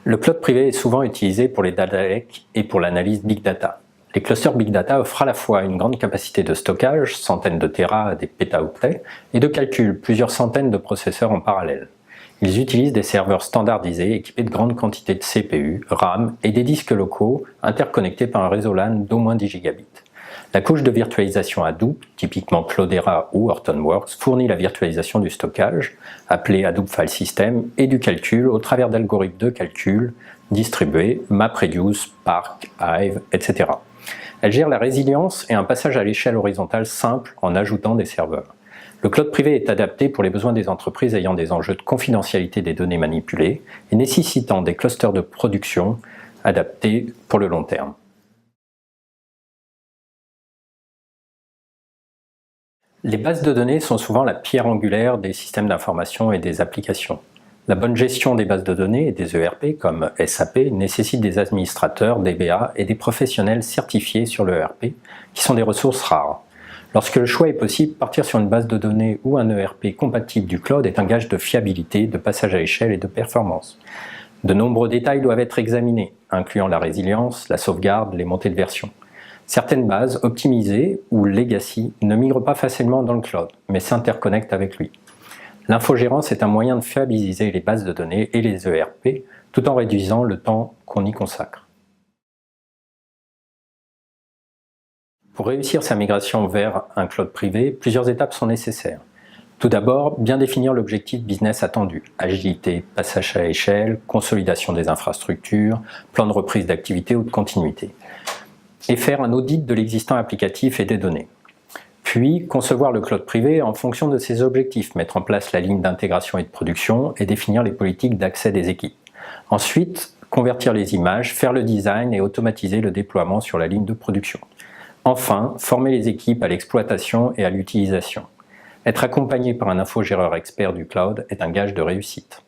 Le cloud privé est souvent utilisé pour les data lakes et pour l'analyse big data. Les clusters big data offrent à la fois une grande capacité de stockage, centaines de téras à des pétaoctets, et de calcul, plusieurs centaines de processeurs en parallèle. Ils utilisent des serveurs standardisés équipés de grandes quantités de CPU, RAM et des disques locaux interconnectés par un réseau LAN d'au moins 10 gigabits. La couche de virtualisation Hadoop, typiquement Cloudera ou Hortonworks, fournit la virtualisation du stockage, appelé Hadoop File System, et du calcul au travers d'algorithmes de calcul distribués, MapReduce, Spark, Hive, etc. Elle gère la résilience et un passage à l'échelle horizontale simple en ajoutant des serveurs. Le cloud privé est adapté pour les besoins des entreprises ayant des enjeux de confidentialité des données manipulées et nécessitant des clusters de production adaptés pour le long terme. Les bases de données sont souvent la pierre angulaire des systèmes d'information et des applications. La bonne gestion des bases de données et des ERP comme SAP nécessite des administrateurs, DBA et des professionnels certifiés sur le ERP, qui sont des ressources rares. Lorsque le choix est possible, partir sur une base de données ou un ERP compatible du cloud est un gage de fiabilité, de passage à l'échelle et de performance. De nombreux détails doivent être examinés, incluant la résilience, la sauvegarde, les montées de version. Certaines bases, optimisées ou legacy, ne migrent pas facilement dans le cloud, mais s'interconnectent avec lui. L'infogérance est un moyen de fiabiliser les bases de données et les ERP, tout en réduisant le temps qu'on y consacre. Pour réussir sa migration vers un cloud privé, plusieurs étapes sont nécessaires. Tout d'abord, bien définir l'objectif business attendu. Agilité, passage à l'échelle, consolidation des infrastructures, plan de reprise d'activité ou de continuité. Et faire un audit de l'existant applicatif et des données. Puis, concevoir le cloud privé en fonction de ses objectifs, mettre en place la ligne d'intégration et de production et définir les politiques d'accès des équipes. Ensuite, convertir les images, faire le design et automatiser le déploiement sur la ligne de production. Enfin, former les équipes à l'exploitation et à l'utilisation. Être accompagné par un infogéreur expert du cloud est un gage de réussite.